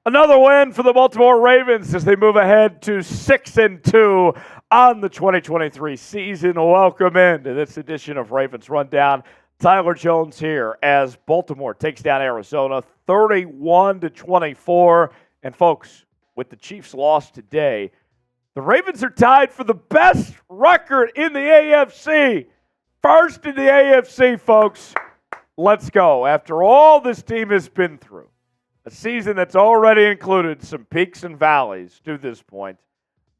Another win for the Baltimore Ravens as they move ahead to 6-2 on the 2023 season. Welcome into this edition of Ravens Rundown. Tyler Jones here as Baltimore takes down Arizona 31-24. And folks, with the Chiefs' loss today, the Ravens are tied for the best record in the AFC. First in the AFC, folks. Let's go. After all this team has been through, a season that's already included some peaks and valleys to this point,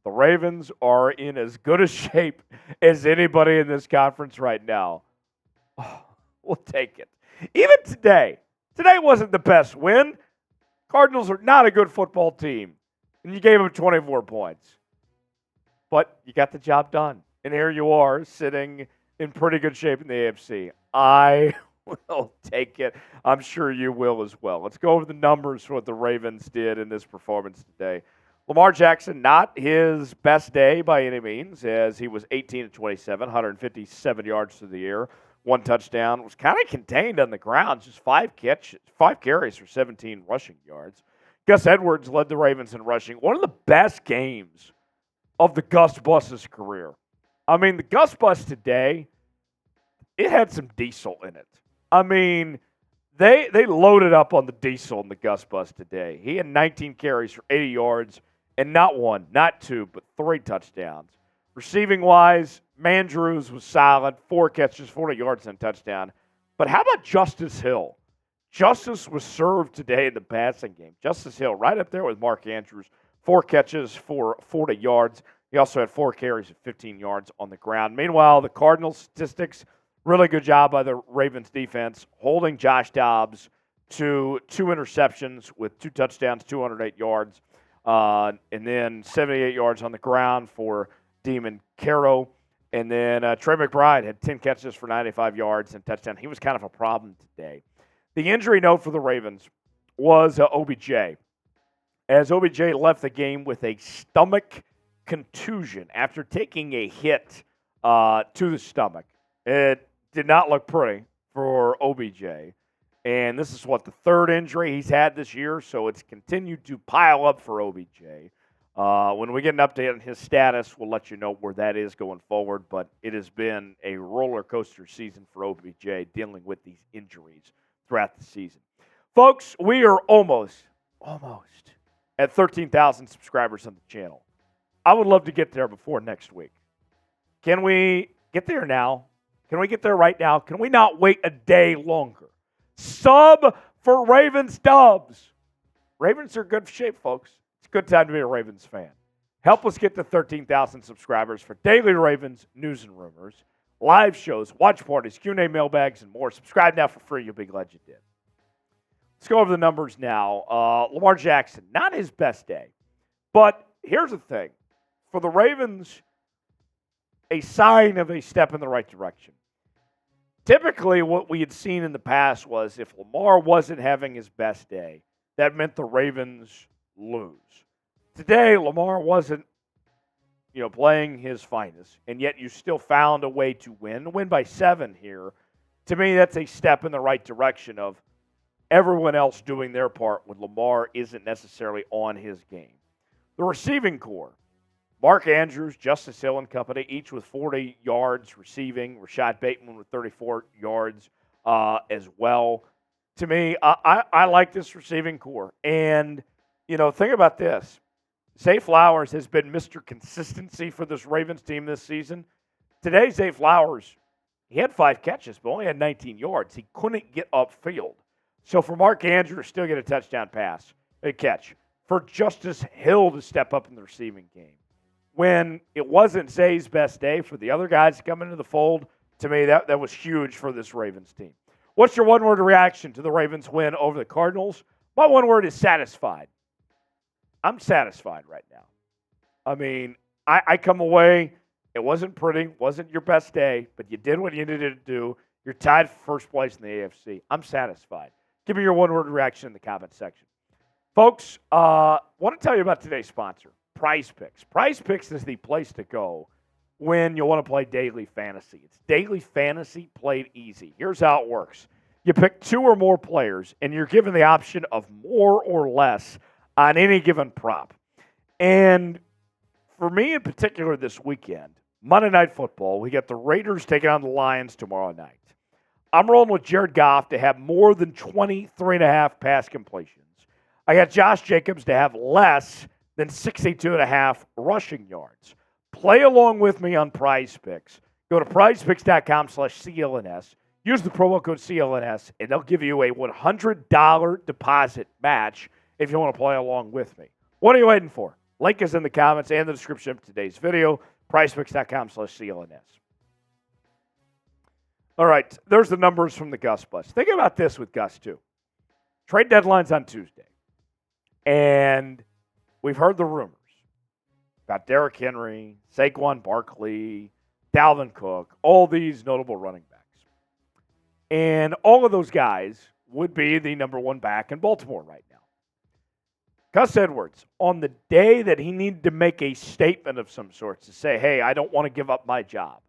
the Ravens are in as good a shape as anybody in this conference right now. Oh, we'll take it. Even today wasn't the best win. Cardinals are not a good football team, and you gave them 24 points. But you got the job done, and here you are sitting in pretty good shape in the AFC. I will take it. I'm sure you will as well. Let's go over the numbers for what the Ravens did in this performance today. Lamar Jackson, not his best day by any means, as he was 18-27, 157 yards through the air, one touchdown. Was kind of contained on the ground, just five carries for 17 rushing yards. Gus Edwards led the Ravens in rushing. One of the best games of the Gus Bus's career. I mean, the Gus Bus today, it had some diesel in it. I mean, they loaded up on the diesel in the Gus Bus today. He had 19 carries for 80 yards and not one, not two, but 3 touchdowns. Receiving-wise, Mandrews was solid, 4 catches, 40 yards and a touchdown. But how about Justice Hill? Justice was served today in the passing game. Justice Hill right up there with Mark Andrews, 4 catches for 40 yards. He also had 4 carries of 15 yards on the ground. Meanwhile, the Cardinals statistics, really good job by the Ravens defense, holding Josh Dobbs to 2 interceptions with 2 touchdowns, 208 yards, and then 78 yards on the ground for Demon Caro. And then Trey McBride had 10 catches for 95 yards and touchdown. He was kind of a problem today. The injury note for the Ravens was OBJ, as OBJ left the game with a stomach contusion after taking a hit to the stomach. It did not look pretty for OBJ. And this is the 3rd injury he's had this year, so it's continued to pile up for OBJ. When we get an update on his status, we'll let you know where that is going forward, but it has been a roller coaster season for OBJ dealing with these injuries throughout the season. Folks, we are almost at 13,000 subscribers on the channel. I would love to get there before next week. Can we get there now? Can we get there right now? Can we not wait a day longer? Sub for Ravens Dubs. Ravens are in good shape, folks. It's a good time to be a Ravens fan. Help us get to 13,000 subscribers for daily Ravens news and rumors, live shows, watch parties, Q&A mailbags, and more. Subscribe now for free. You'll be glad you did. Let's go over the numbers now. Lamar Jackson, not his best day. But here's the thing. For the Ravens, a sign of a step in the right direction. Typically, what we had seen in the past was if Lamar wasn't having his best day, that meant the Ravens lose. Today, Lamar wasn't, playing his finest, and yet you still found a way to win by 7 here. To me, that's a step in the right direction of everyone else doing their part when Lamar isn't necessarily on his game. The receiving core, Mark Andrews, Justice Hill and company, each with 40 yards receiving. Rashod Bateman with 34 yards as well. To me, I like this receiving core. And, think about this. Zay Flowers has been Mr. Consistency for this Ravens team this season. Today, Zay Flowers, he had 5 catches, but only had 19 yards. He couldn't get upfield. So for Mark Andrews to still get a touchdown pass, a catch. For Justice Hill to step up in the receiving game. When it wasn't Zay's best day, for the other guys to come into the fold, to me, that was huge for this Ravens team. What's your one-word reaction to the Ravens win over the Cardinals? My one word is satisfied. I'm satisfied right now. I mean, I come away, it wasn't pretty, wasn't your best day, but you did what you needed to do. You're tied for first place in the AFC. I'm satisfied. Give me your one-word reaction in the comment section. Folks, want to tell you about today's sponsor. Prize Picks. Prize Picks is the place to go when you want to play daily fantasy. It's daily fantasy played easy. Here's how it works. You pick 2 or more players, and you're given the option of more or less on any given prop. And for me in particular this weekend, Monday Night Football, we got the Raiders taking on the Lions tomorrow night. I'm rolling with Jared Goff to have more than 23.5 pass completions. I got Josh Jacobs to have less than 62.5 rushing yards. Play along with me on Prize Picks. Go to prizepicks.com/CLNS. Use the promo code CLNS, and they'll give you a $100 deposit match if you want to play along with me. What are you waiting for? Link is in the comments and the description of today's video. prizepicks.com/CLNS. All right, there's the numbers from the Gus Bus. Think about this with Gus, too. Trade deadline's on Tuesday. And we've heard the rumors about Derrick Henry, Saquon Barkley, Dalvin Cook, all these notable running backs. And all of those guys would be the number one back in Baltimore right now. Gus Edwards, on the day that he needed to make a statement of some sort to say, hey, I don't want to give up my job,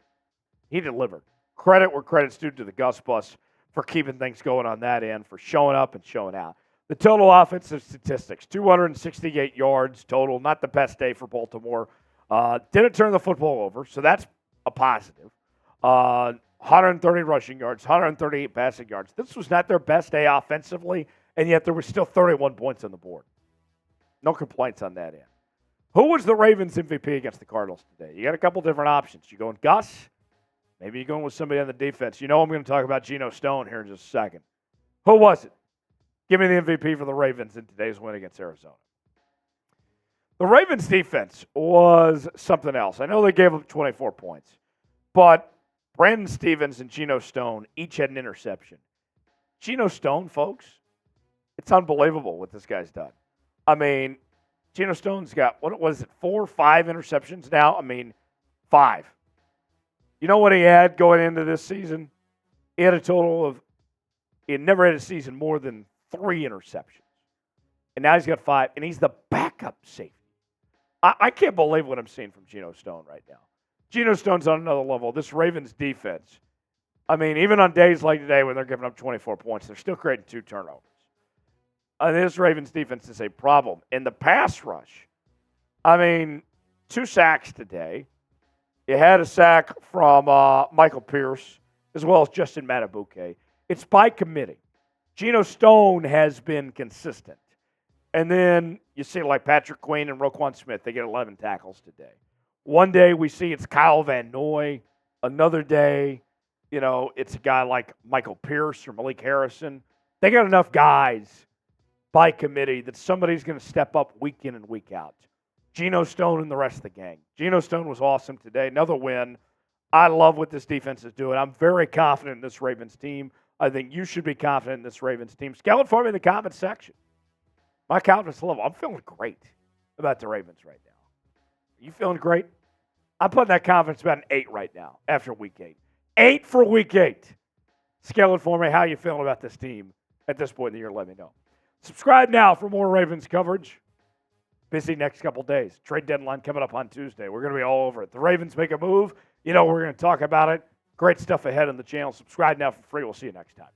he delivered. Credit where credit's due to the Gus Bus for keeping things going on that end, for showing up and showing out. The total offensive statistics, 268 yards total, not the best day for Baltimore. Didn't turn the football over, so that's a positive. 130 rushing yards, 138 passing yards. This was not their best day offensively, and yet there was still 31 points on the board. No complaints on that end. Who was the Ravens MVP against the Cardinals today? You got a couple different options. You going Gus? Maybe you're going with somebody on the defense. You know I'm going to talk about Gino Stone here in just a second. Who was it? Give me the MVP for the Ravens in today's win against Arizona. The Ravens' defense was something else. I know they gave up 24 points, but Brandon Stephens and Gino Stone each had an interception. Gino Stone, folks, it's unbelievable what this guy's done. I mean, Gino Stone's got, what was it, 4 or 5 interceptions now? I mean, 5. You know what he had going into this season? He had a total of, he had never had a season more than 3 interceptions. And now he's got 5, and he's the backup safety. I can't believe what I'm seeing from Gino Stone right now. Gino Stone's on another level. This Ravens defense, I mean, even on days like today when they're giving up 24 points, they're still creating 2 turnovers. And this Ravens defense is a problem. In the pass rush, I mean, 2 sacks today. You had a sack from Michael Pierce as well as Justin Matabuke. It's by committee. Gino Stone has been consistent. And then you see like Patrick Queen and Roquan Smith, they get 11 tackles today. One day we see it's Kyle Van Noy. Another day, you know, it's a guy like Michael Pierce or Malik Harrison. They got enough guys by committee that somebody's going to step up week in and week out. Gino Stone and the rest of the gang. Gino Stone was awesome today. Another win. I love what this defense is doing. I'm very confident in this Ravens team. I think you should be confident in this Ravens team. Scout it for me in the comments section. My confidence level, I'm feeling great about the Ravens right now. You feeling great? I'm putting that confidence about an 8 right now after week 8. 8 for week 8. Scale it for me. How you feeling about this team at this point in the year? Let me know. Subscribe now for more Ravens coverage. Busy next couple days. Trade deadline coming up on Tuesday. We're going to be all over it. The Ravens make a move. You know, we're going to talk about it. Great stuff ahead on the channel. Subscribe now for free. We'll see you next time.